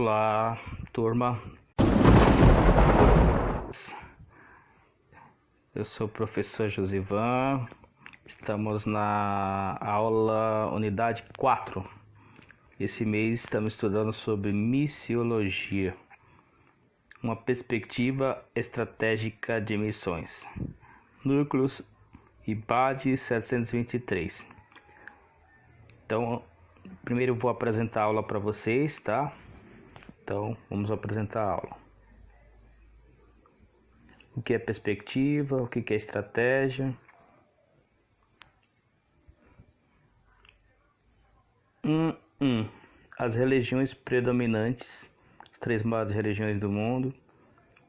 Olá, turma. Eu sou o professor Josivan. Estamos na aula unidade 4. Esse mês estamos estudando sobre missiologia, uma perspectiva estratégica de missões. Núcleos IBAD 723. Então, primeiro eu vou apresentar a aula para vocês, tá? Então, vamos apresentar a aula. O que é perspectiva, o que é estratégia. As religiões predominantes, as 3 maiores religiões do mundo.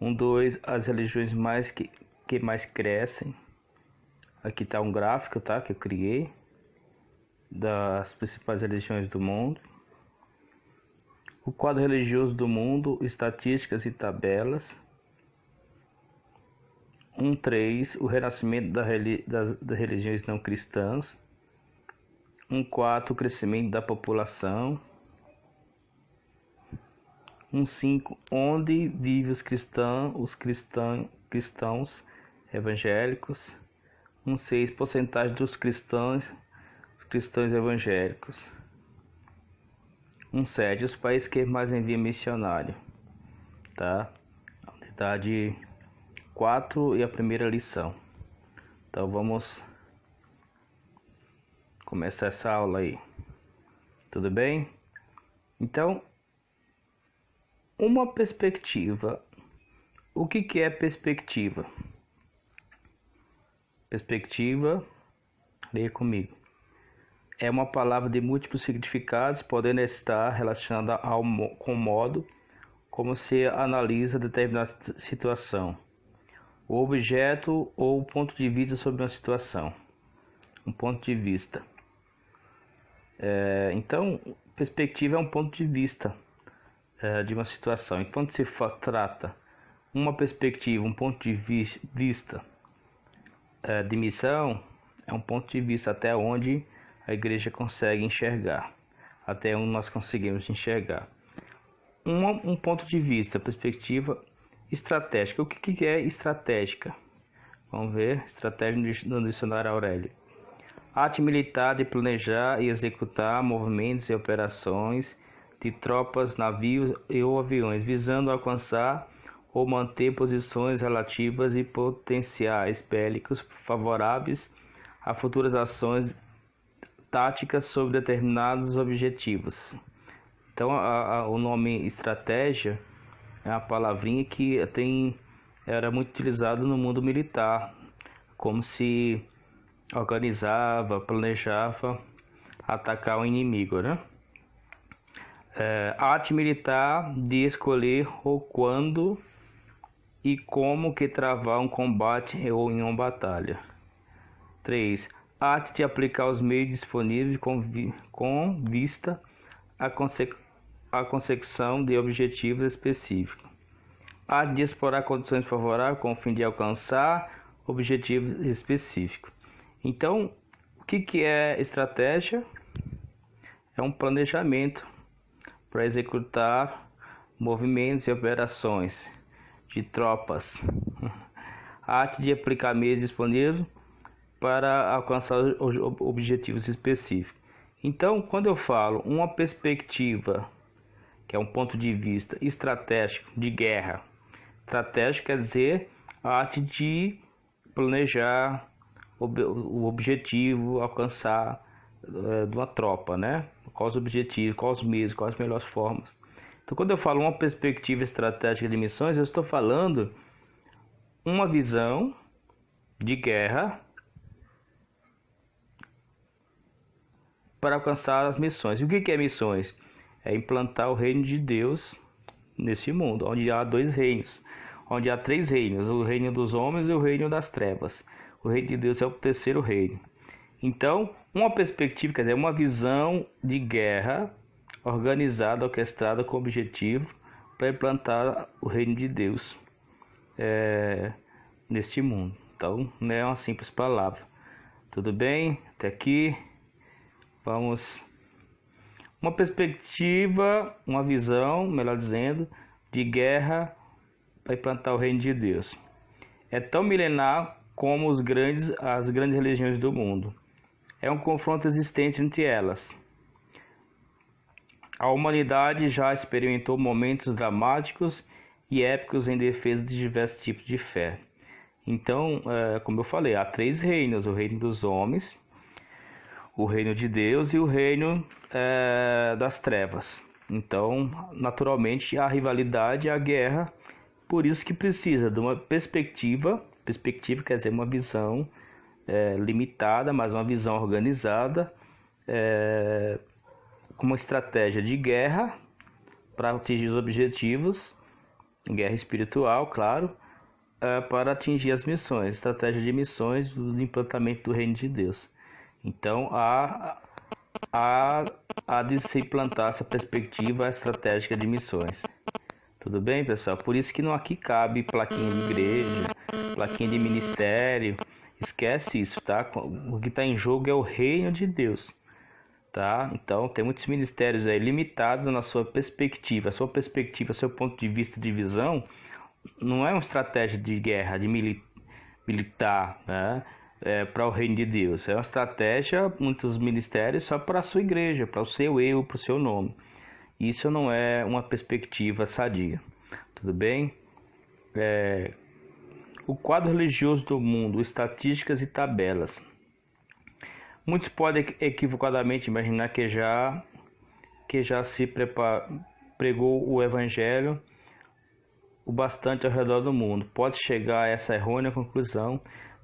2, as religiões que mais crescem. Aqui está um gráfico, tá, que eu criei das principais religiões do mundo. O quadro religioso do mundo, estatísticas e tabelas. 1.3, o renascimento das religiões não cristãs. 1.4, o crescimento da população. 1.5, onde vivem os cristãos evangélicos. 1.6, porcentagem dos cristãos evangélicos. 1.7, os países que mais enviam missionário, tá? A unidade 4 e a primeira lição. Então vamos começar essa aula aí. Tudo bem? Então, uma perspectiva. O que é perspectiva? Perspectiva, leia comigo. É uma palavra de múltiplos significados, podendo estar relacionada com o modo como se analisa determinada situação, o objeto ou o ponto de vista sobre uma situação. Um ponto de vista. Então, perspectiva é um ponto de vista de uma situação. Enquanto se trata uma perspectiva, um ponto de vista de missão, é um ponto de vista até onde a igreja consegue enxergar, até onde nós conseguimos enxergar. Um ponto de vista, perspectiva estratégica. O que é estratégica? Vamos ver, estratégia no dicionário Aurélio. Arte militar de planejar e executar movimentos e operações de tropas, navios ou aviões, visando alcançar ou manter posições relativas e potenciais bélicos favoráveis a futuras ações táticas sobre determinados objetivos. Então, o nome estratégia é uma palavrinha que era muito utilizado no mundo militar, como se organizava, planejava atacar o inimigo, né? Arte militar de escolher o quando e como que travar um combate ou em uma batalha. 3. Arte de aplicar os meios disponíveis com vista à consecução de objetivos específicos. Arte de explorar condições favoráveis com o fim de alcançar objetivos específicos. Então, o que é estratégia? É um planejamento para executar movimentos e operações de tropas. A arte de aplicar meios disponíveis para alcançar objetivos específicos. Então, quando eu falo uma perspectiva, que é um ponto de vista estratégico de guerra, estratégico quer dizer a arte de planejar o objetivo, alcançar de uma tropa, né? Quais os objetivos, quais os meios, quais as melhores formas. Então, quando eu falo uma perspectiva estratégica de missões, eu estou falando uma visão de guerra para alcançar as missões. E o que é missões? É implantar o reino de Deus nesse mundo, onde há 2 reinos, onde há 3 reinos, o reino dos homens e o reino das trevas. O reino de Deus é o 3º reino. Então, uma perspectiva, quer dizer, uma visão de guerra organizada, orquestrada com objetivo para implantar o reino de Deus neste mundo. Então, não é uma simples palavra. Tudo bem? Até aqui. Vamos. Uma perspectiva, uma visão, melhor dizendo, de guerra para implantar o reino de Deus. É tão milenar como as grandes religiões do mundo. É um confronto existente entre elas. A humanidade já experimentou momentos dramáticos e épicos em defesa de diversos tipos de fé. Então, como eu falei, há 3 reinos: o reino dos homens, o reino de Deus e o reino das trevas. Então, naturalmente, há rivalidade, há guerra, por isso que precisa de uma perspectiva quer dizer uma visão limitada, mas uma visão organizada, com uma estratégia de guerra para atingir os objetivos, guerra espiritual, claro, para atingir as missões, estratégia de missões do implantamento do reino de Deus. Então, há de se implantar essa perspectiva estratégica de missões. Tudo bem, pessoal? Por isso que não aqui cabe plaquinha de igreja, plaquinha de ministério. Esquece isso, tá? O que está em jogo é o reino de Deus, tá? Então, tem muitos ministérios aí limitados na sua perspectiva. A sua perspectiva, seu ponto de vista de visão, não é uma estratégia de guerra, de militar, né? Para o reino de Deus. É uma estratégia, muitos ministérios, só para a sua igreja, para o seu eu, para o seu nome. Isso não é uma perspectiva sadia. Tudo bem? O quadro religioso do mundo, estatísticas e tabelas. Muitos podem equivocadamente imaginar que já se pregou o evangelho o bastante ao redor do mundo. Pode chegar a essa errônea conclusão,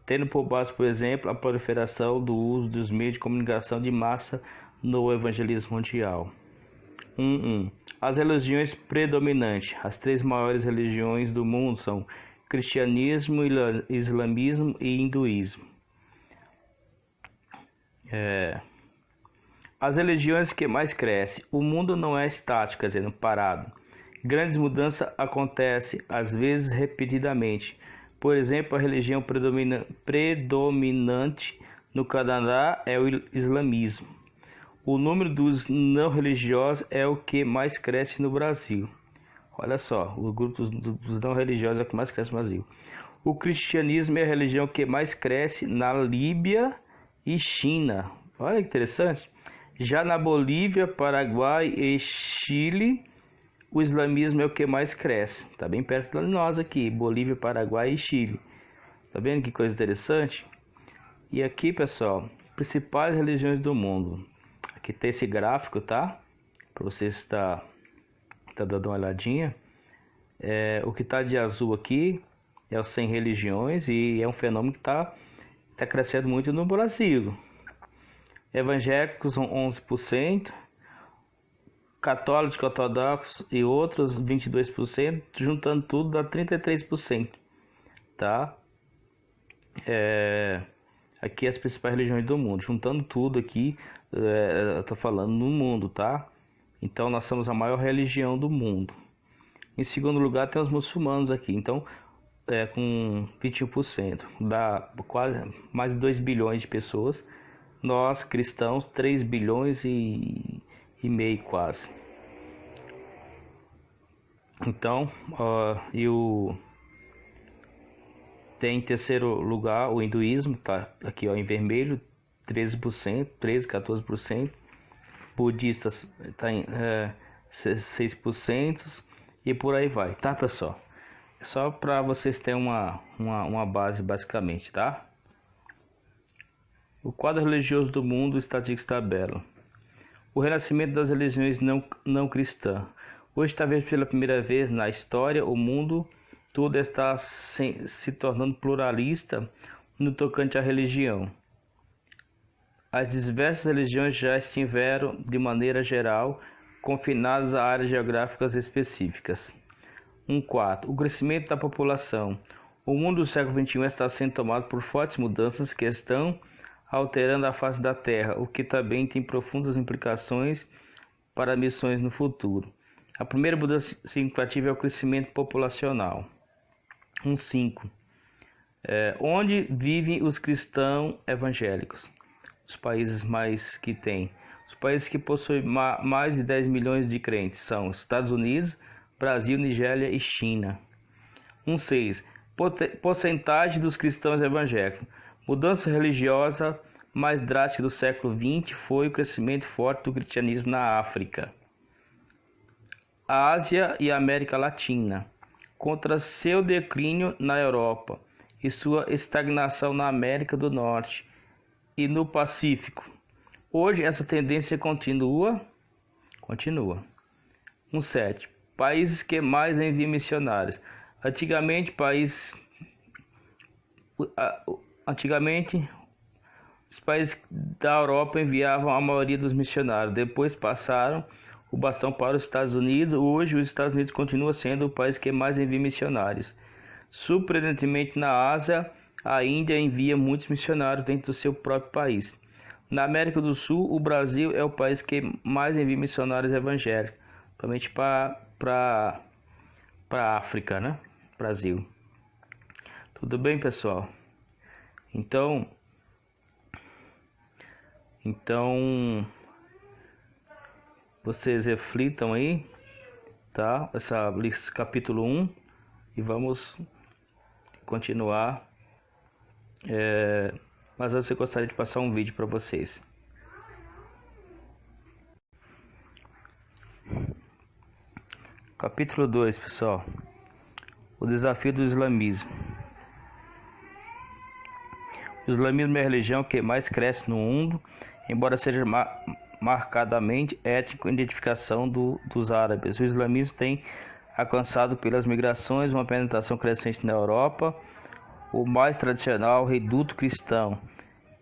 tendo por base, por exemplo, a proliferação do uso dos meios de comunicação de massa no evangelismo mundial. 1. As religiões predominantes. As 3 maiores religiões do mundo são cristianismo, islamismo e hinduísmo. As religiões que mais crescem. O mundo não é estático, quer dizer, não parado. Grandes mudanças acontecem, às vezes repetidamente. Por exemplo, a religião predominante no Canadá é o islamismo. O número dos não religiosos é o que mais cresce no Brasil. Olha só, o grupo dos não religiosos é o que mais cresce no Brasil. O cristianismo é a religião que mais cresce na Líbia e China. Olha que interessante. Já na Bolívia, Paraguai e Chile, o islamismo é o que mais cresce. Está bem perto de nós aqui, Bolívia, Paraguai e Chile. Tá vendo que coisa interessante? E aqui, pessoal, principais religiões do mundo. Aqui tem esse gráfico, tá? Para você estar dando uma olhadinha. O que está de azul aqui é os 100 religiões e é um fenômeno que está crescendo muito no Brasil. Evangélicos são 11%, católicos, ortodoxos e outros 22%, juntando tudo dá 33%, tá? Aqui as principais religiões do mundo, juntando tudo aqui, eu tô falando no mundo, tá? Então nós somos a maior religião do mundo. Em segundo lugar tem os muçulmanos aqui, então com 21%, dá quase mais de 2 bilhões de pessoas. Nós cristãos 3 bilhões e meio quase. Então, tem em terceiro lugar o hinduísmo, tá aqui em vermelho, 13%, 14%. Budistas tá em 6% e por aí vai, tá, pessoal? Só para vocês terem uma base basicamente, tá? O quadro religioso do mundo, estatística tabela. O renascimento das religiões não cristãs. Hoje, talvez pela primeira vez na história, o mundo todo está se tornando pluralista no tocante à religião. As diversas religiões já estiveram, de maneira geral, confinadas a áreas geográficas específicas. 1.4. O crescimento da população. O mundo do século XXI está sendo tomado por fortes mudanças que estão alterando a face da Terra, o que também tem profundas implicações para missões no futuro. A primeira mudança significativa é o crescimento populacional. 1.5. Onde vivem os cristãos evangélicos? Os países mais que tem. Os países que possuem mais de 10 milhões de crentes são Estados Unidos, Brasil, Nigéria e China. 1.6. Porcentagem dos cristãos evangélicos. Mudança religiosa mais drástica do século XX foi o crescimento forte do cristianismo na África, Ásia e América Latina, contra seu declínio na Europa e sua estagnação na América do Norte e no Pacífico. Hoje essa tendência continua. 1.7. Países que mais enviam missionários. Antigamente, os países da Europa enviavam a maioria dos missionários. Depois passaram o bastão para os Estados Unidos. Hoje, os Estados Unidos continua sendo o país que mais envia missionários. Surpreendentemente, na Ásia, a Índia envia muitos missionários dentro do seu próprio país. Na América do Sul, o Brasil é o país que mais envia missionários evangélicos, principalmente para a África, né? Brasil. Tudo bem, pessoal? Então, vocês reflitam aí, tá? Esse capítulo 1 e vamos continuar. Mas eu gostaria de passar um vídeo para vocês. Capítulo 2, pessoal. O desafio do islamismo. O islamismo é a religião que mais cresce no mundo, embora seja marcadamente étnico identificação dos árabes. O islamismo tem alcançado pelas migrações uma penetração crescente na Europa, o mais tradicional reduto cristão,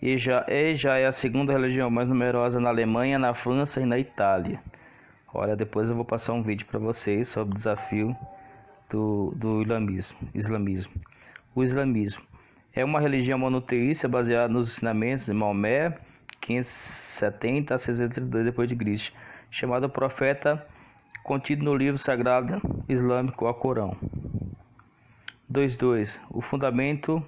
e já é a segunda religião mais numerosa na Alemanha, na França e na Itália. Olha, depois eu vou passar um vídeo para vocês sobre o desafio do islamismo. O islamismo é uma religião monoteísta baseada nos ensinamentos de Maomé, 570 a 632 d.C., chamado profeta, contido no livro sagrado islâmico, o Alcorão. 2.2. O fundamento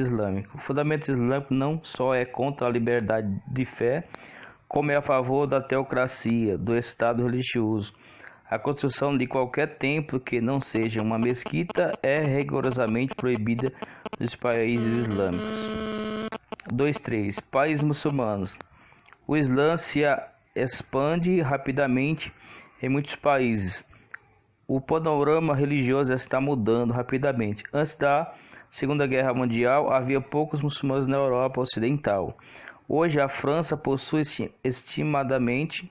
islâmico. O fundamento islâmico não só é contra a liberdade de fé, como é a favor da teocracia, do Estado religioso. A construção de qualquer templo que não seja uma mesquita é rigorosamente proibida nos países islâmicos. 2.3. Países muçulmanos. O Islã se expande rapidamente em muitos países. O panorama religioso está mudando rapidamente. Antes da Segunda Guerra Mundial, havia poucos muçulmanos na Europa Ocidental. Hoje, a França possui estimadamente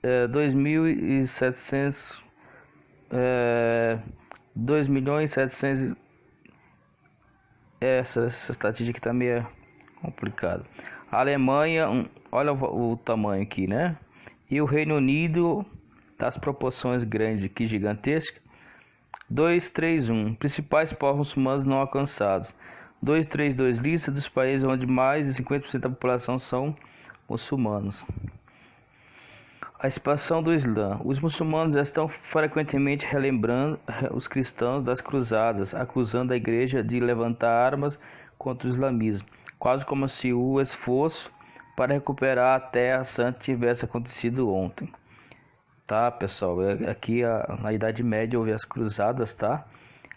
2.700.000. Essa estatística está meio complicada. A Alemanha, olha o tamanho aqui, né? E o Reino Unido, das proporções grandes aqui, gigantescas. 2.3.1. Principais povos muçulmanos não alcançados. 2.3.2. Lista dos países onde mais de 50% da população são muçulmanos. A expansão do Islã. Os muçulmanos estão frequentemente relembrando os cristãos das cruzadas, acusando a igreja de levantar armas contra o islamismo, quase como se o esforço para recuperar a Terra Santa tivesse acontecido ontem. Tá, pessoal? Aqui na Idade Média houve as cruzadas, tá?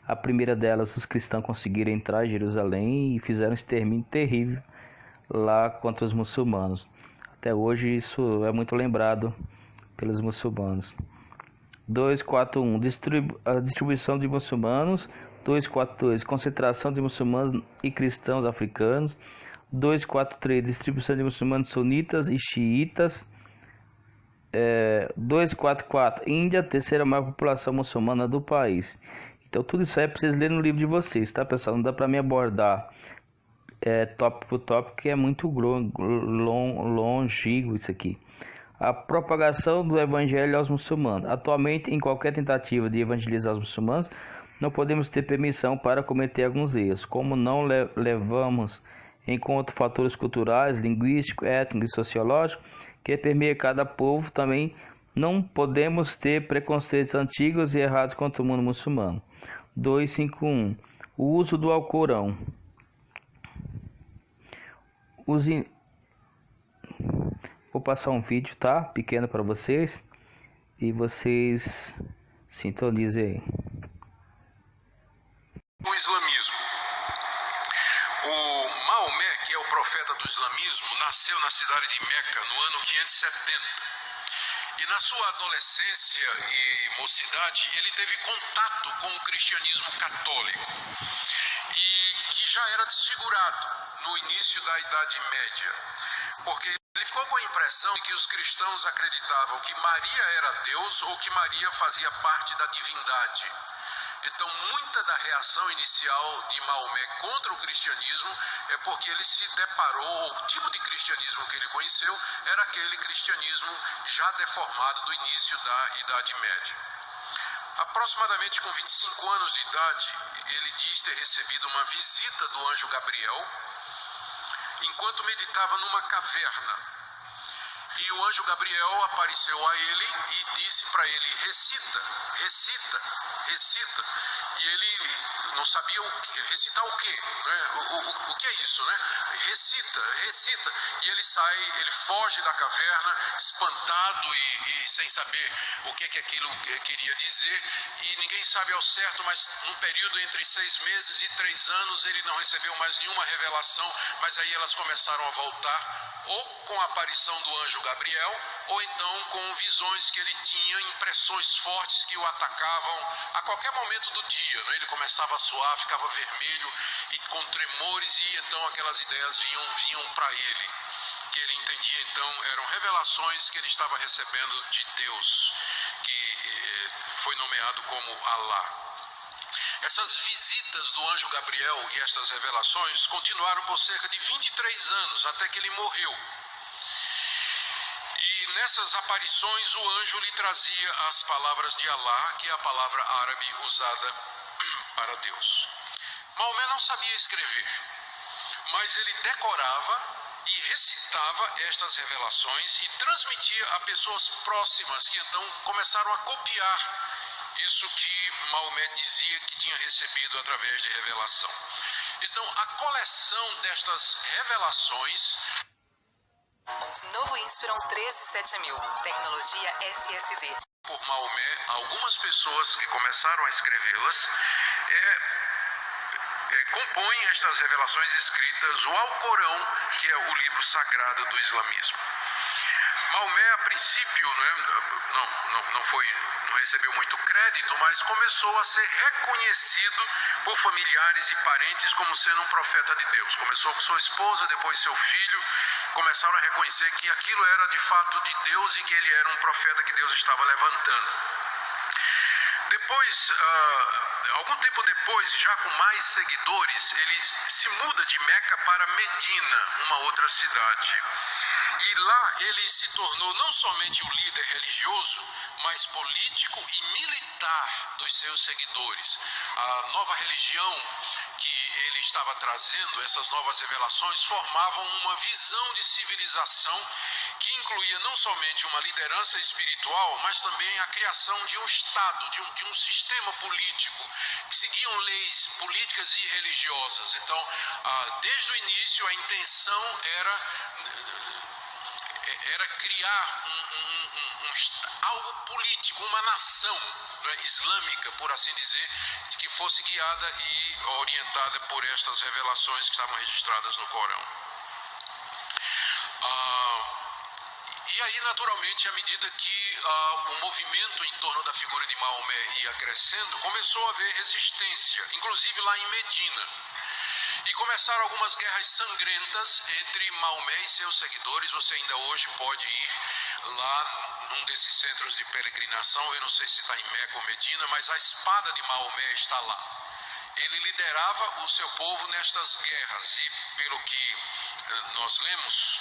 A primeira delas, os cristãos conseguiram entrar em Jerusalém e fizeram um extermínio terrível lá contra os muçulmanos. Até hoje isso é muito lembrado pelos muçulmanos. 2.4.1. A distribuição de muçulmanos. 2.4.2. Concentração de muçulmanos e cristãos africanos. 2.4.3. Distribuição de muçulmanos sunitas e xiitas. 2.4.4. Índia, terceira maior população muçulmana do país. Então tudo isso aí é preciso ler no livro de vocês, tá, pessoal? Não dá para me abordar tópico por tópico, que é muito longínquo isso aqui. A propagação do evangelho aos muçulmanos. Atualmente, em qualquer tentativa de evangelizar os muçulmanos, não podemos ter permissão para cometer alguns erros, como não levamos em conta fatores culturais, linguísticos, étnicos e sociológicos que permeiam cada povo. Também não podemos ter preconceitos antigos e errados contra o mundo muçulmano. 2.5.1. O uso do Alcorão. Vou passar um vídeo, tá? Pequeno para vocês. E vocês sintonizem aí. O islamismo. O Maomé, que é o profeta do islamismo, nasceu na cidade de Meca no ano 570. E na sua adolescência e mocidade, ele teve contato com o cristianismo católico, e que já era desfigurado no início da Idade Média, porque ele ficou com a impressão de que os cristãos acreditavam que Maria era Deus ou que Maria fazia parte da divindade. Então, muita da reação inicial de Maomé contra o cristianismo é porque ele se deparou, o tipo de cristianismo que ele conheceu era aquele cristianismo já deformado do início da Idade Média. Aproximadamente com 25 anos de idade, ele diz ter recebido uma visita do anjo Gabriel, enquanto meditava numa caverna. E o anjo Gabriel apareceu a ele e disse para ele: recita, recita, recita. E ele não sabia recitar o quê, né? O que é isso, né? Recita, recita. E ele sai, ele foge da caverna, espantado e sem saber o que aquilo queria dizer. E ninguém sabe ao certo, mas num período entre 6 meses e 3 anos ele não recebeu mais nenhuma revelação. Mas aí elas começaram a voltar, ou com a aparição do anjo Gabriel, ou então com visões que ele tinha, impressões fortes que o atacavam a qualquer momento do dia, né? Ele começava a suar, ficava vermelho e com tremores, e então aquelas ideias vinham para ele, que ele entendia então eram revelações que ele estava recebendo de Deus, que foi nomeado como Alá. Essas visitas do anjo Gabriel e estas revelações continuaram por cerca de 23 anos, até que ele morreu. E nessas aparições o anjo lhe trazia as palavras de Alá, que é a palavra árabe usada para Deus. Maomé não sabia escrever, mas ele decorava e recitava estas revelações e transmitia a pessoas próximas, que então começaram a copiar isso que Maomé dizia que tinha recebido através de revelação. Então, a coleção destas revelações... Novo Inspiron 13700, tecnologia SSD. Por Maomé, algumas pessoas que começaram a escrevê-las compõem estas revelações escritas o Alcorão, que é o livro sagrado do islamismo. Maomé, a princípio, não recebeu muito crédito, mas começou a ser reconhecido por familiares e parentes como sendo um profeta de Deus. Começou com sua esposa, depois seu filho, começaram a reconhecer que aquilo era de fato de Deus e que ele era um profeta que Deus estava levantando. Depois, algum tempo depois, já com mais seguidores, ele se muda de Meca para Medina, uma outra cidade. E lá ele se tornou não somente o líder religioso, mas político e militar dos seus seguidores. A nova religião que ele estava trazendo, essas novas revelações, formavam uma visão de civilização que incluía não somente uma liderança espiritual, mas também a criação de um Estado, de um sistema político, que seguiam leis políticas e religiosas. Então, desde o início, a intenção era criar algo político, uma nação, né, islâmica, por assim dizer, que fosse guiada e orientada por estas revelações que estavam registradas no Corão. E aí, naturalmente, à medida que o movimento em torno da figura de Maomé ia crescendo, começou a haver resistência, inclusive lá em Medina. E começaram algumas guerras sangrentas entre Maomé e seus seguidores. Você ainda hoje pode ir lá num desses centros de peregrinação, eu não sei se está em Meca ou Medina, mas a espada de Maomé está lá. Ele liderava o seu povo nestas guerras e, pelo que nós lemos,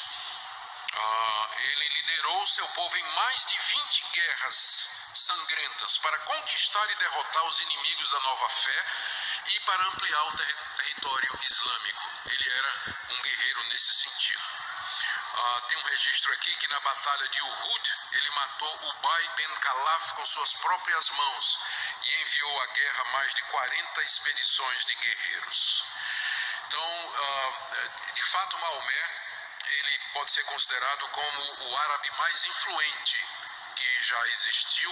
ele liderou o seu povo em mais de 20 guerras sangrentas para conquistar e derrotar os inimigos da nova fé e para ampliar o território islâmico. Ele era um guerreiro nesse sentido. Tem um registro aqui que na batalha de Uhud ele matou Ubay ben Khalaf com suas próprias mãos e enviou à guerra mais de 40 expedições de guerreiros. Então, de fato, Maomé, ele pode ser considerado como o árabe mais influente que já existiu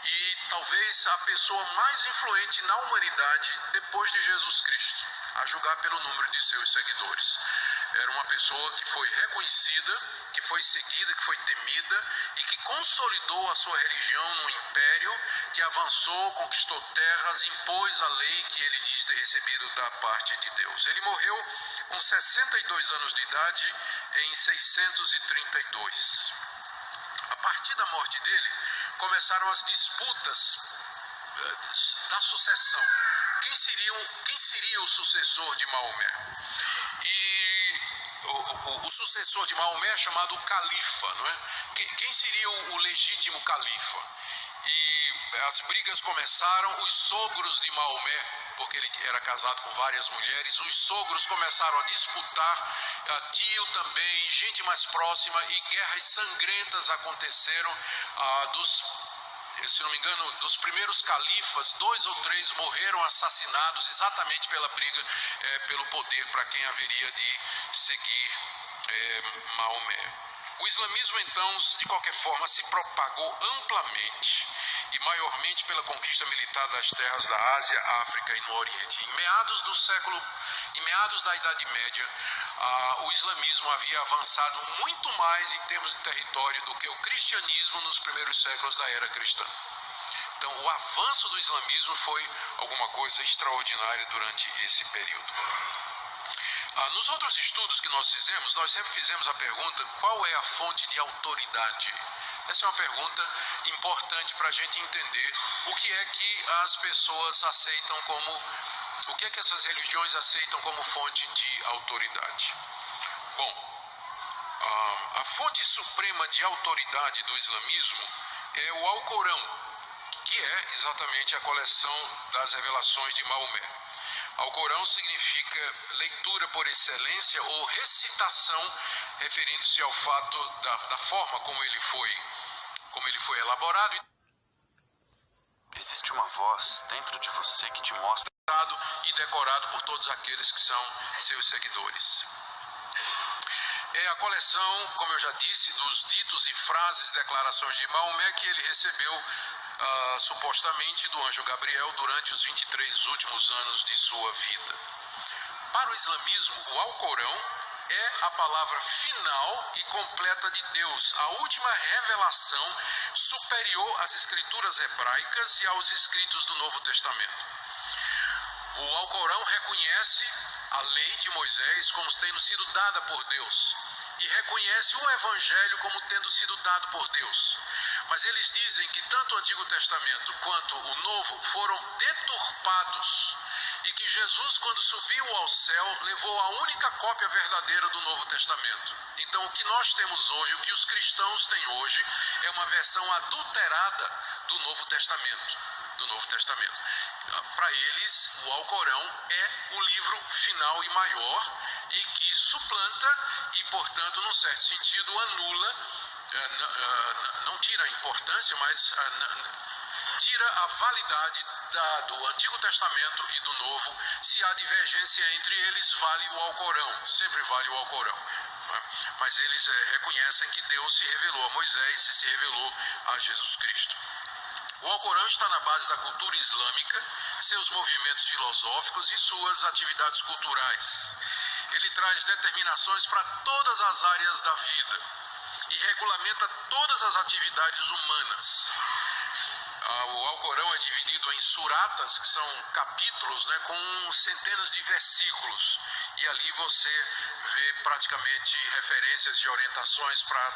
e talvez a pessoa mais influente na humanidade depois de Jesus Cristo, a julgar pelo número de seus seguidores. Era uma pessoa que foi reconhecida, que foi seguida, que foi temida e que consolidou a sua religião num império que avançou, conquistou terras, impôs a lei que ele diz ter recebido da parte de Deus. Ele morreu com 62 anos de idade em 632. A partir da morte dele, começaram as disputas da sucessão. Quem seria o sucessor de Maomé? E o sucessor de Maomé é chamado califa, não é? Quem seria o legítimo califa? E as brigas começaram, os sogros de Maomé, porque ele era casado com várias mulheres, os sogros começaram a disputar, tio também, gente mais próxima, e guerras sangrentas aconteceram. Se não me engano, dos primeiros califas, 2 ou 3 morreram assassinados exatamente pela briga pelo poder para quem haveria de seguir Maomé. O islamismo, então, de qualquer forma, se propagou amplamente e maiormente pela conquista militar das terras da Ásia, África e no Oriente. Em meados da Idade Média, o islamismo havia avançado muito mais em termos de território do que o cristianismo nos primeiros séculos da era cristã. Então, o avanço do islamismo foi alguma coisa extraordinária durante esse período. Nos outros estudos que nós fizemos, nós sempre fizemos a pergunta: qual é a fonte de autoridade? Essa é uma pergunta importante para a gente entender o que é que as pessoas aceitam como, o que é que essas religiões aceitam como fonte de autoridade. Bom, a fonte suprema de autoridade do islamismo é o Alcorão, que é exatamente a coleção das revelações de Maomé. Alcorão significa leitura por excelência ou recitação, referindo-se ao fato da forma como ele foi elaborado. Existe uma voz dentro de você que te mostra E decorado por todos aqueles que são seus seguidores. É a coleção, como eu já disse, dos ditos e frases, declarações de Maomé que ele recebeu supostamente do anjo Gabriel durante os 23 últimos anos de sua vida. Para o islamismo, o Alcorão é a palavra final e completa de Deus, a última revelação superior às escrituras hebraicas e aos escritos do Novo Testamento. O Alcorão reconhece a lei de Moisés como tendo sido dada por Deus e reconhece o Evangelho como tendo sido dado por Deus. Mas eles dizem que tanto o Antigo Testamento quanto o Novo foram deturpados e que Jesus, quando subiu ao céu, levou a única cópia verdadeira do Novo Testamento. Então, o que nós temos hoje, o que os cristãos têm hoje, é uma versão adulterada do Novo Testamento. Para eles, o Alcorão é o livro final e maior e que suplanta e, portanto, num certo sentido, anula, não tira a importância, mas tira a validade do Antigo Testamento e do Novo. Se há divergência entre eles, vale o Alcorão, sempre vale o Alcorão. Mas eles reconhecem que Deus se revelou a Moisés e se revelou a Jesus Cristo. O Alcorão está na base da cultura islâmica, seus movimentos filosóficos e suas atividades culturais. Ele traz determinações para todas as áreas da vida e regulamenta todas as atividades humanas. O Alcorão é dividido em suratas, que são capítulos, com centenas de versículos. E ali você vê praticamente referências e orientações para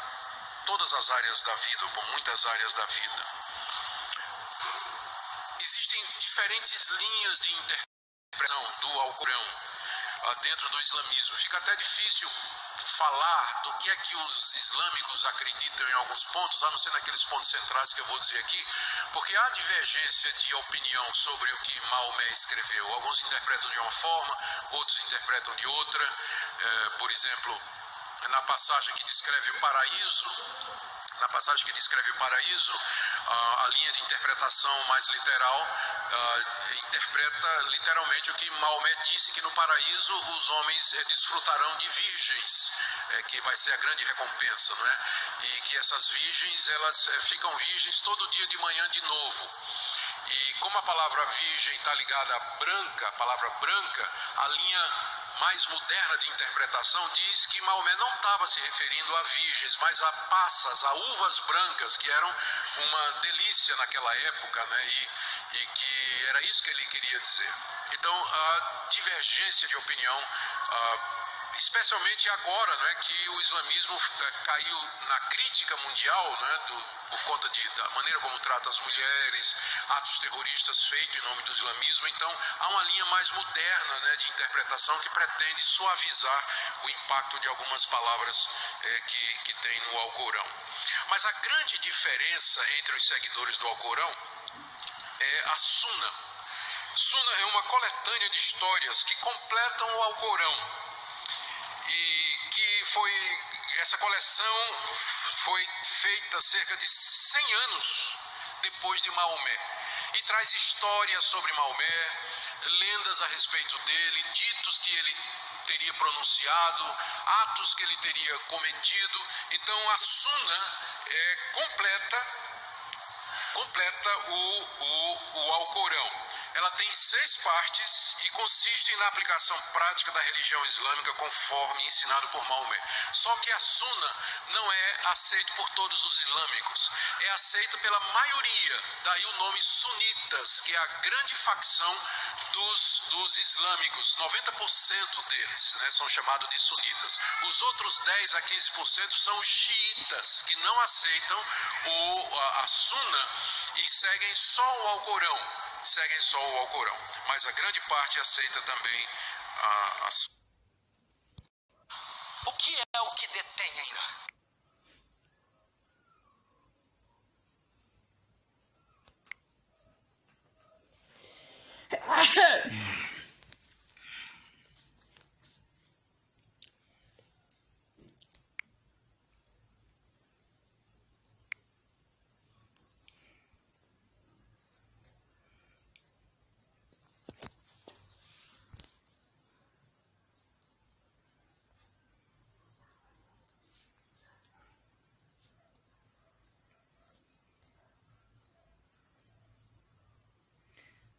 todas as áreas da vida, ou muitas áreas da vida. Existem diferentes linhas de interpretação do Alcorão dentro do islamismo. Fica até difícil falar do que é que os islâmicos acreditam em alguns pontos, a não ser naqueles pontos centrais que eu vou dizer aqui, porque há divergência de opinião sobre o que Maomé escreveu. Alguns interpretam de uma forma, outros interpretam de outra. Por exemplo, na passagem que descreve o paraíso, a linha de interpretação mais literal interpreta literalmente o que Maomé disse, que no paraíso os homens desfrutarão de virgens que vai ser a grande recompensa, não é? E que essas virgens, elas ficam virgens todo dia de manhã de novo. E como a palavra virgem está ligada à branca, a palavra branca, a linha mais moderna de interpretação diz que Maomé não estava se referindo a virgens, mas a passas, a uvas brancas, que eram uma delícia naquela época, né? E que era isso que ele queria dizer. Então, a divergência de opinião, especialmente agora, né, que o islamismo caiu na crítica mundial, né, por conta da maneira como trata as mulheres, atos terroristas feitos em nome do islamismo. Então, há uma linha mais moderna, né, de interpretação que pretende suavizar o impacto de algumas palavras que tem no Alcorão. Mas a grande diferença entre os seguidores do Alcorão é a Sunna. Sunna é uma coletânea de histórias que completam o Alcorão. E que essa coleção foi feita cerca de 100 anos depois de Maomé. E traz histórias sobre Maomé, lendas a respeito dele, ditos que ele teria pronunciado, atos que ele teria cometido. Então a Sunna completa o Alcorão. Ela tem 6 partes e consiste na aplicação prática da religião islâmica conforme ensinado por Maomé. Só que a Sunna não é aceita por todos os islâmicos, é aceita pela maioria, daí o nome sunitas, que é a grande facção dos islâmicos. 90% deles, né, são chamados de sunitas. Os outros 10 a 15% são os xiitas, que não aceitam a Sunna e seguem só o Alcorão. Mas a grande parte aceita também a Sunna. O que é o que detém ainda?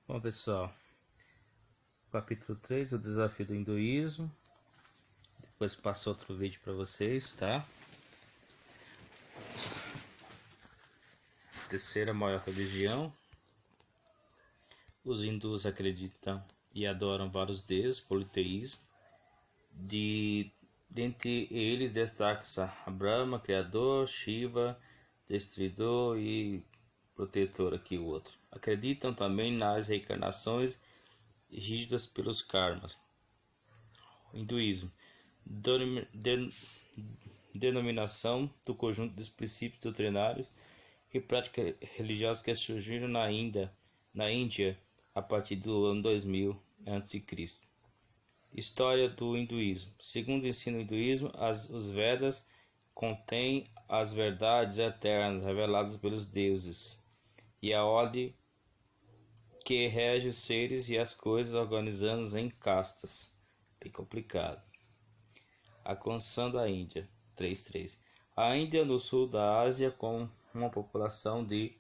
Bom, pessoal, capítulo 3, o desafio do hinduísmo. Depois passo outro vídeo para vocês, tá? Terceira maior religião. Os hindus acreditam e adoram vários deuses, politeísmo. Dentre eles destaca-se a Brahma, criador, Shiva, destruidor e protetor, aqui o outro. Acreditam também nas reencarnações rígidas pelos karmas. O hinduísmo, denominação do conjunto dos princípios doutrinários e práticas religiosas que surgiram na Índia a partir do ano 2000 a.C. História do hinduísmo. Segundo o ensino hinduísmo, os Vedas contêm as verdades eternas reveladas pelos deuses e a ordem que rege os seres e as coisas, organizando-os em castas. Bem complicado. A construção da Índia. 3.3. A Índia, no sul da Ásia, com uma população de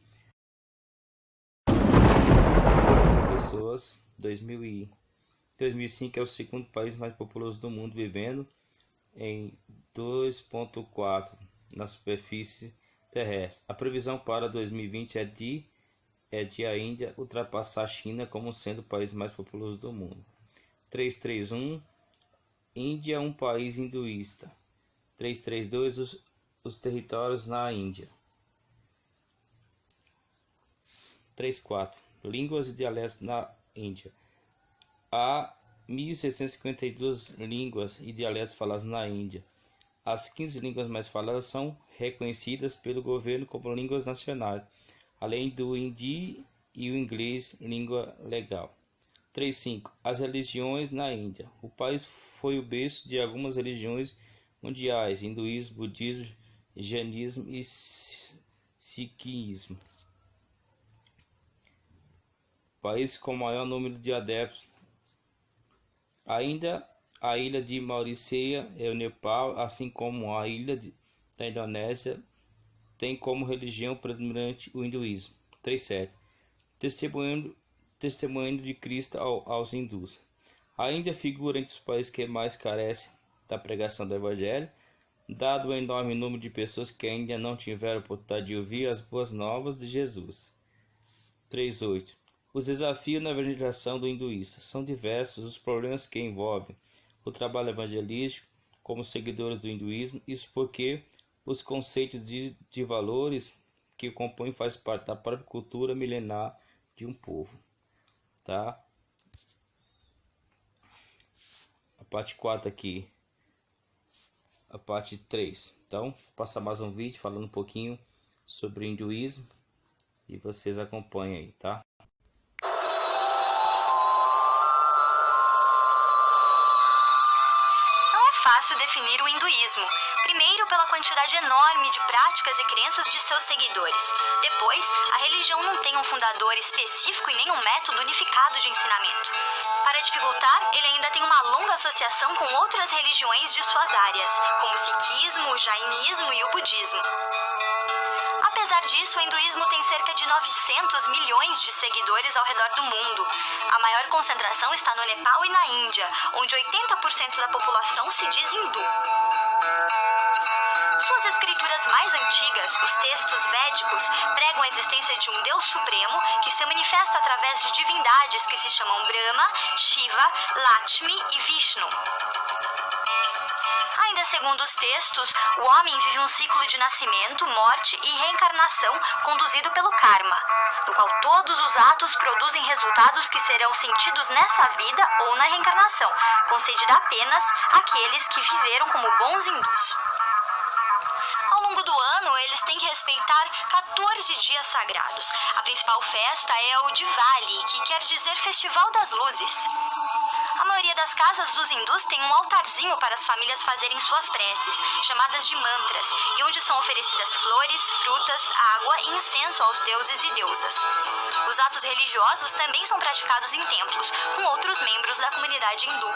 50 pessoas, 2005 é o segundo país mais populoso do mundo, vivendo em 2,4 na superfície terrestre. A previsão para 2020 é de a Índia ultrapassar a China como sendo o país mais populoso do mundo. 331. Índia é um país hinduísta. 332. Os territórios na Índia. 3.4. Línguas e dialetos na Índia. Há 1.652 línguas e dialetos falados na Índia. As 15 línguas mais faladas são reconhecidas pelo governo como línguas nacionais, além do hindi e o inglês, língua legal. 3.5. As religiões na Índia. O país foi o berço de algumas religiões mundiais: hinduísmo, budismo, jainismo e sikhismo. País com maior número de adeptos. Ainda A ilha de Mauritius é o Nepal, assim como a ilha da Indonésia, tem como religião predominante o hinduísmo. 3.7. Testemunho de Cristo aos hindus. A Índia figura entre os países que mais carecem da pregação do Evangelho, dado o enorme número de pessoas que ainda não tiveram oportunidade de ouvir as boas novas de Jesus. 3.8. Os desafios na evangelização do hinduísta são diversos os problemas que envolvem o trabalho evangelístico como seguidores do hinduísmo, isso porque os conceitos de valores que o compõem faz parte da própria cultura milenar de um povo, tá? A parte 4 aqui, a parte 3. Então, vou passar mais um vídeo falando um pouquinho sobre o hinduísmo e vocês acompanhem aí, tá? Fácil definir o hinduísmo. Primeiro, pela quantidade enorme de práticas e crenças de seus seguidores. Depois, a religião não tem um fundador específico e nem um método unificado de ensinamento. Para dificultar, ele ainda tem uma longa associação com outras religiões de suas áreas, como o sikhismo, o jainismo e o budismo. Apesar disso, o hinduísmo tem cerca de 900 milhões de seguidores ao redor do mundo. A maior concentração está no Nepal e na Índia, onde 80% da população se diz hindu. Suas escrituras mais antigas, os textos védicos, pregam a existência de um Deus Supremo que se manifesta através de divindades que se chamam Brahma, Shiva, Lakshmi e Vishnu. Ainda segundo os textos, o homem vive um ciclo de nascimento, morte e reencarnação conduzido pelo karma, no qual todos os atos produzem resultados que serão sentidos nessa vida ou na reencarnação, concedida apenas àqueles que viveram como bons hindus. Ao longo do ano, eles têm que respeitar 14 dias sagrados. A principal festa é o Diwali, que quer dizer Festival das Luzes. A maioria das casas dos hindus tem um altarzinho para as famílias fazerem suas preces, chamadas de mantras, e onde são oferecidas flores, frutas, água e incenso aos deuses e deusas. Os atos religiosos também são praticados em templos, com outros membros da comunidade hindu.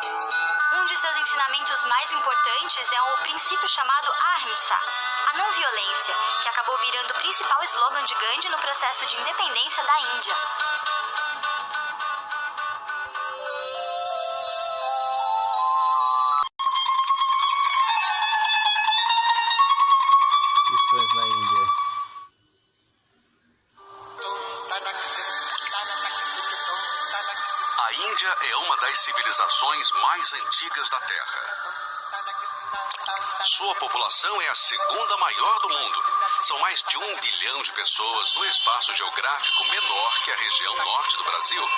Um de seus ensinamentos mais importantes é o princípio chamado Ahimsa, a não violência, que acabou virando o principal slogan de Gandhi no processo de independência da Índia. Missões na Índia. A Índia é uma das civilizações mais antigas da Terra. Sua população é a segunda maior do mundo. São mais de 1 bilhão de pessoas no espaço geográfico menor que a região norte do Brasil.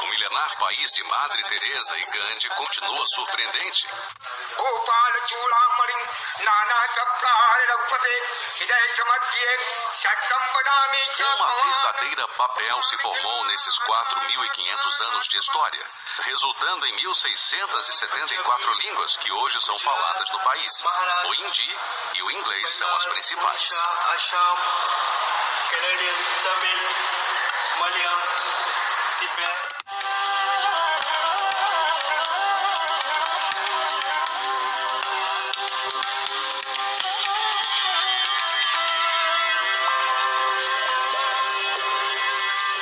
O milenar país de Madre Teresa e Gandhi continua surpreendente. Uma verdadeira Babel se formou nesses 4.500 anos de história, resultando em 1.674 línguas que hoje são faladas no país. O hindi e o inglês são as principais.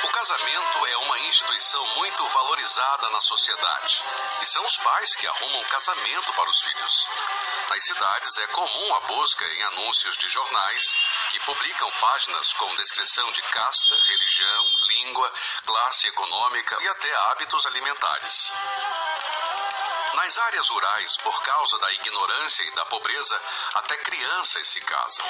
O casamento é uma instituição muito valorizada na sociedade. E são os pais que arrumam casamento para os filhos. Nas cidades é comum a busca em anúncios de jornais que publicam páginas com descrição de casta, religião, língua, classe econômica e até hábitos alimentares. Nas áreas rurais, por causa da ignorância e da pobreza, até crianças se casam.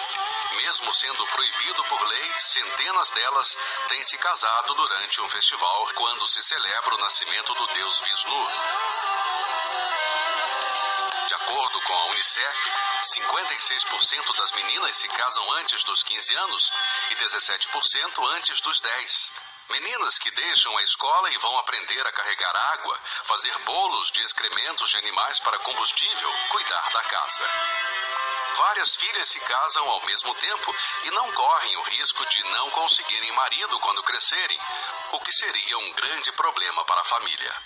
Mesmo sendo proibido por lei, centenas delas têm se casado durante um festival quando se celebra o nascimento do deus Vishnu. De acordo com a Unicef, 56% das meninas se casam antes dos 15 anos e 17% antes dos 10. Meninas que deixam a escola e vão aprender a carregar água, fazer bolos de excrementos de animais para combustível, cuidar da casa. Várias filhas se casam ao mesmo tempo e não correm o risco de não conseguirem marido quando crescerem, o que seria um grande problema para a família.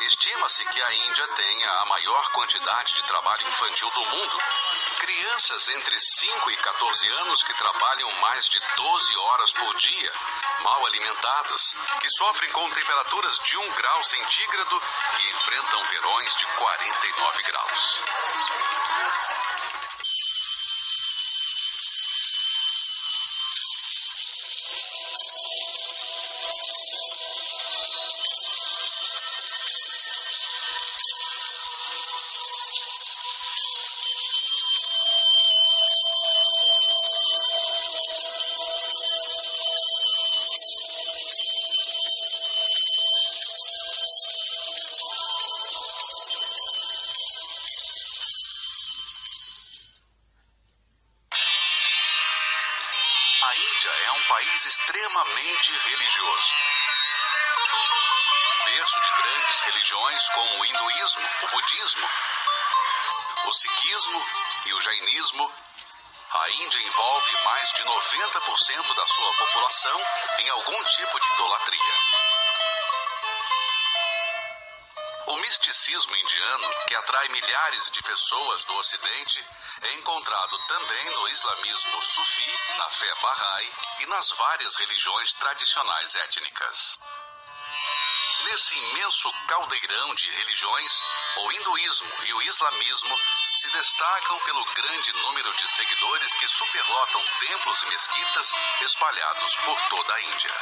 Estima-se que a Índia tenha a maior quantidade de trabalho infantil do mundo. Crianças entre 5 e 14 anos que trabalham mais de 12 horas por dia, mal alimentadas, que sofrem com temperaturas de 1 grau centígrado e enfrentam verões de 49 graus. A Índia é um país extremamente religioso. Berço de grandes religiões como o hinduísmo, o budismo, o sikhismo e o jainismo, a Índia envolve mais de 90% da sua população em algum tipo de idolatria. O misticismo indiano, que atrai milhares de pessoas do Ocidente, é encontrado também no islamismo sufi, na fé Bahá'í e nas várias religiões tradicionais étnicas. Nesse imenso caldeirão de religiões, o hinduísmo e o islamismo se destacam pelo grande número de seguidores que superlotam templos e mesquitas espalhados por toda a Índia.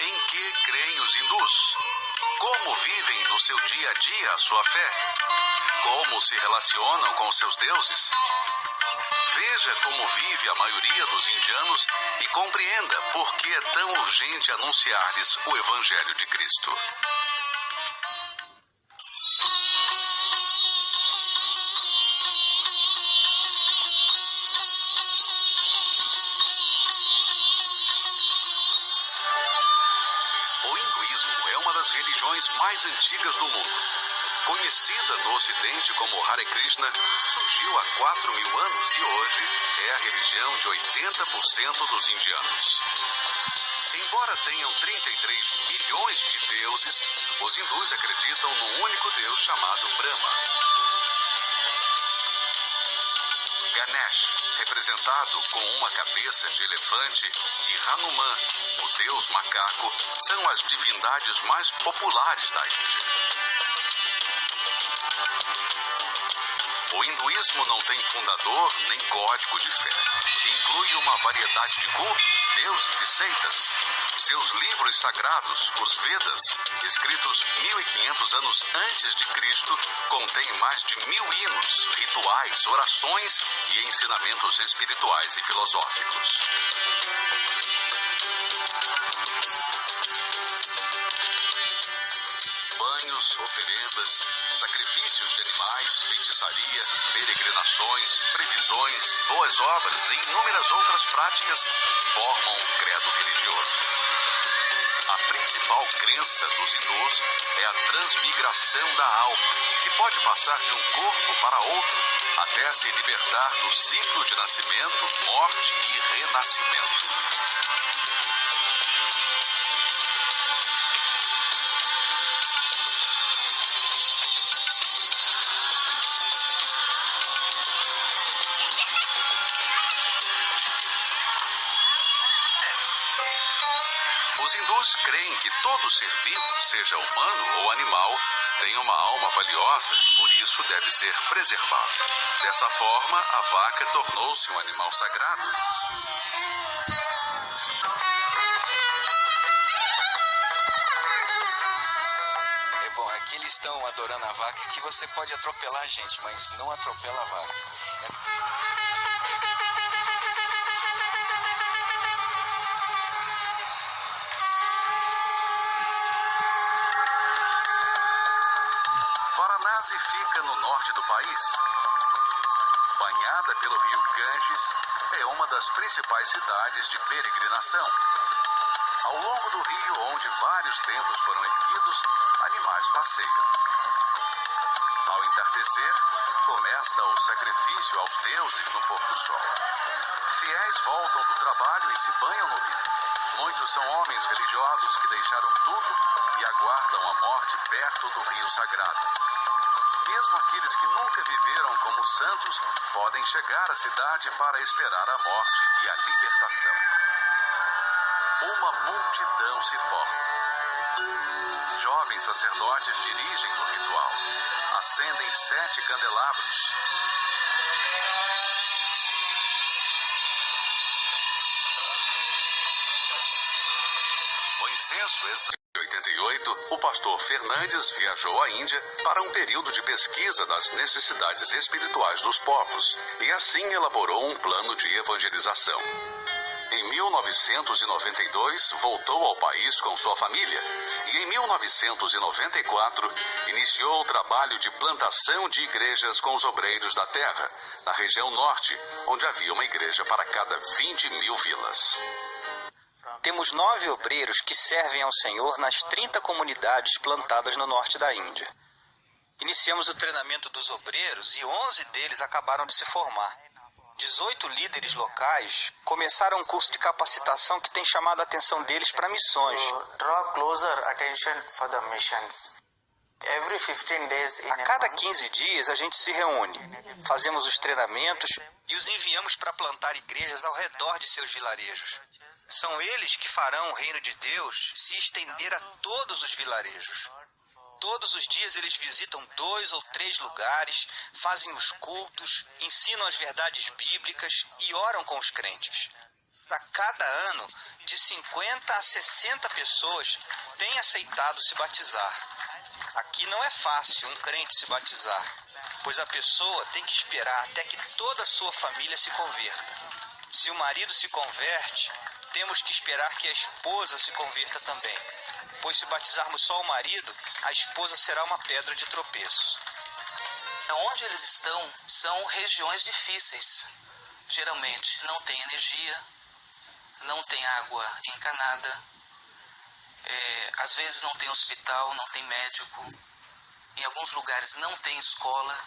Em que creem os hindus? Como vivem no seu dia a dia a sua fé? Como se relacionam com seus deuses? Veja como vive a maioria dos indianos e compreenda por que é tão urgente anunciar-lhes o Evangelho de Cristo. O hinduísmo é uma das religiões mais antigas do mundo. Conhecida no Ocidente como Hare Krishna, surgiu há 4.000 anos e hoje é a religião de 80% dos indianos. Embora tenham 33 milhões de deuses, os hindus acreditam num único deus chamado Brahma. Ganesh, representado com uma cabeça de elefante, e Hanuman, o deus macaco, são as divindades mais populares da Índia. O hinduísmo não tem fundador nem código de fé. Inclui uma variedade de cultos, deuses e seitas. Seus livros sagrados, os Vedas, escritos 1.500 anos antes de Cristo, contêm mais de 1.000 hinos, rituais, orações e ensinamentos espirituais e filosóficos. Banhos, oferendas, sacrifícios de animais, feitiçaria, peregrinações, previsões, boas obras e inúmeras outras práticas formam um credo religioso. A principal crença dos hindus é a transmigração da alma, que pode passar de um corpo para outro até se libertar do ciclo de nascimento, morte e renascimento. Os hindus creem que todo ser vivo, seja humano ou animal, tem uma alma valiosa e por isso deve ser preservado. Dessa forma, a vaca tornou-se um animal sagrado. É bom, aqui eles estão adorando a vaca, que você pode atropelar a gente, mas não atropela a vaca. Varanasi fica no norte do país. Banhada pelo rio Ganges, é uma das principais cidades de peregrinação. Ao longo do rio, onde vários templos foram erguidos, animais passeiam. Ao entardecer, começa o sacrifício aos deuses no pôr do sol. Fiéis voltam do trabalho e se banham no rio. Muitos são homens religiosos que deixaram tudo e aguardam a morte perto do rio sagrado. Mesmo aqueles que nunca viveram como santos podem chegar à cidade para esperar a morte e a libertação. Uma multidão se forma. Jovens sacerdotes dirigem o ritual. Acendem 7 candelabros. O incenso em 88, o pastor Fernandes viajou à Índia para um período de pesquisa das necessidades espirituais dos povos e assim elaborou um plano de evangelização. Em 1992, voltou ao país com sua família e em 1994 iniciou o trabalho de plantação de igrejas com os obreiros da terra, na região norte, onde havia uma igreja para cada 20 mil vilas. Temos 9 obreiros que servem ao Senhor nas 30 comunidades plantadas no norte da Índia. Iniciamos o treinamento dos obreiros e 11 deles acabaram de se formar. 18 líderes locais começaram um curso de capacitação que tem chamado a atenção deles para missões. A cada 15 dias a gente se reúne, fazemos os treinamentos e os enviamos para plantar igrejas ao redor de seus vilarejos. São eles que farão o reino de Deus se estender a todos os vilarejos. Todos os dias eles visitam 2 ou 3 lugares, fazem os cultos, ensinam as verdades bíblicas e oram com os crentes. A cada ano, de 50 a 60 pessoas têm aceitado se batizar. Aqui não é fácil um crente se batizar, pois a pessoa tem que esperar até que toda a sua família se converta. Se o marido se converte, temos que esperar que a esposa se converta também, pois se batizarmos só o marido, a esposa será uma pedra de tropeço. Onde eles estão são regiões difíceis. Geralmente não tem energia, não tem água encanada, às vezes não tem hospital, não tem médico, em alguns lugares não tem escola.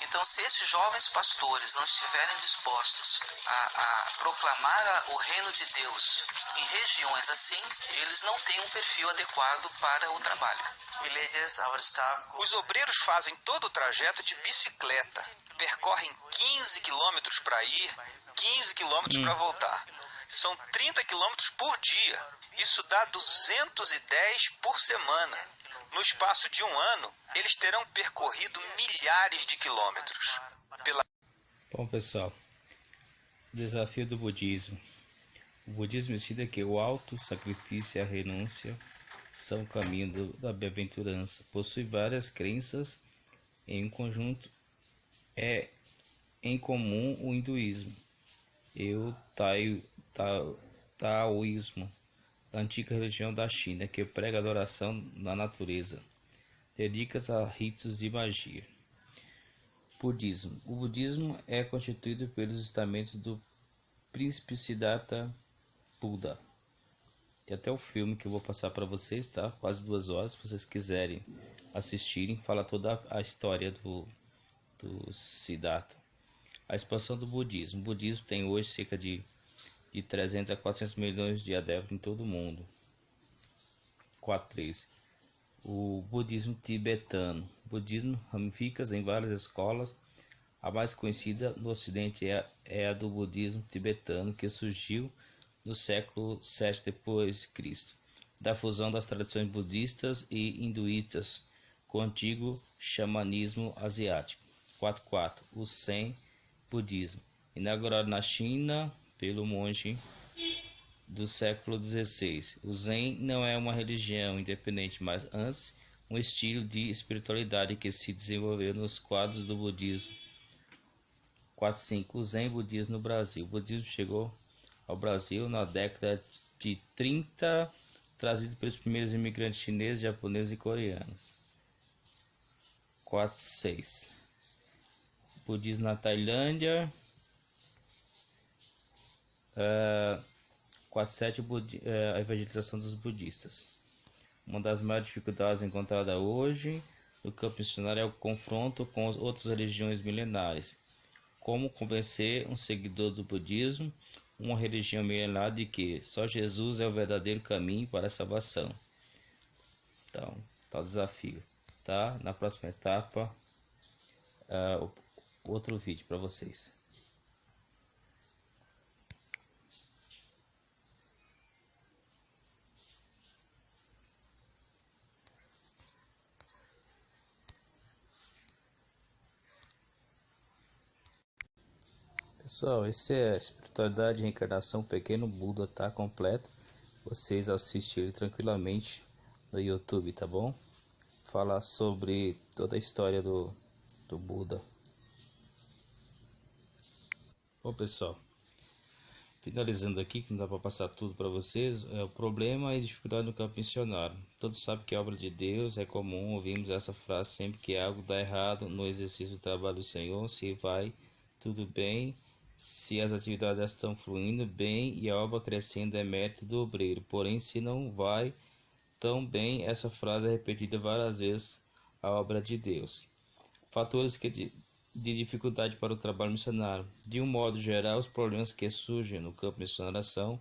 Então, se esses jovens pastores não estiverem dispostos a proclamar o reino de Deus em regiões assim, eles não têm um perfil adequado para o trabalho. Os obreiros fazem todo o trajeto de bicicleta, percorrem 15 quilômetros para ir, 15 quilômetros para voltar. São 30 quilômetros por dia. Isso dá 210 por semana. No espaço de um ano, eles terão percorrido milhares de quilômetros. Bom, pessoal, o desafio do budismo. O budismo ensina que o auto-sacrifício e a renúncia são o caminho da bem-aventurança. Possui várias crenças em um conjunto. É em comum o hinduísmo e o taoísmo, a antiga religião da China, que prega a adoração na natureza, dedica-se a ritos de magia. Budismo. O budismo é constituído pelos ensinamentos do príncipe Siddhartha Buda. Tem até o filme que eu vou passar para vocês, tá? Quase 2 horas, se vocês quiserem assistirem, fala toda a história do Siddhartha. A expansão do budismo. O budismo tem hoje cerca de 300 a 400 milhões de adeptos em todo o mundo. 4.3. O budismo tibetano. O budismo ramifica-se em várias escolas. A mais conhecida no ocidente é a do budismo tibetano, que surgiu no século VII d.C., da fusão das tradições budistas e hinduístas com o antigo xamanismo asiático. 4.4. O Zen budismo, inaugurado na China pelo monge do século XVI. O Zen não é uma religião independente, mas antes um estilo de espiritualidade que se desenvolveu nos quadros do budismo. 4.5. O Zen budismo no Brasil. O budismo chegou ao Brasil na década de 30, trazido pelos primeiros imigrantes chineses, japoneses e coreanos. 4.6. Budismo na Tailândia. 4.7. A evangelização dos budistas. Uma das maiores dificuldades encontradas hoje no campo missionário é o confronto com as outras religiões milenares. Como convencer um seguidor do budismo uma religião milenar de que só Jesus é o verdadeiro caminho para a salvação. Então, tá o desafio, tá? Na próxima etapa, outro vídeo para vocês. Pessoal, esse é a Espiritualidade e Reencarnação Pequeno Buda, tá completo. Vocês assistirem tranquilamente no YouTube, tá bom? Falar sobre toda a história do Buda. Bom, pessoal, finalizando aqui, que não dá para passar tudo para vocês, o problema e dificuldade no campo missionário. Todos sabem que a obra de Deus é comum, ouvimos essa frase sempre que algo dá errado no exercício do trabalho do Senhor, se vai tudo bem, se as atividades estão fluindo bem e a obra crescendo é mérito do obreiro. Porém, se não vai tão bem, essa frase é repetida várias vezes, a obra de Deus. Fatores de dificuldade para o trabalho missionário. De um modo geral, os problemas que surgem no campo missionário são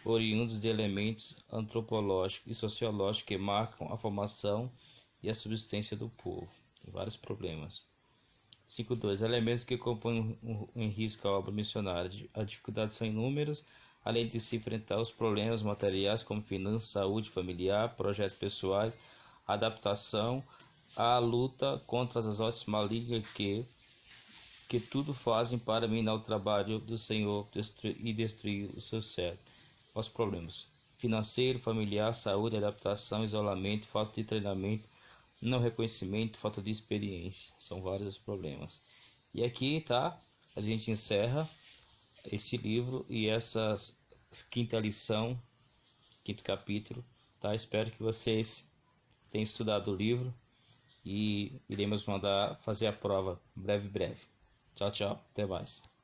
oriundos de elementos antropológicos e sociológicos que marcam a formação e a subsistência do povo. Tem vários problemas. 5.2. Elementos que compõem em risco a obra missionária. As dificuldades são inúmeras, além de se enfrentar os problemas materiais como finanças, saúde familiar, projetos pessoais, adaptação, a luta contra as hostes malignas que tudo fazem para minar o trabalho do Senhor e destruir o seu servo. Os problemas: financeiro, familiar, saúde, adaptação, isolamento, falta de treinamento, não reconhecimento, falta de experiência. São vários os problemas. E aqui, tá? A gente encerra esse livro e essa quinta lição, quinto capítulo, tá? Espero que vocês tenham estudado o livro e iremos mandar fazer a prova breve. Tchau, tchau. Até mais.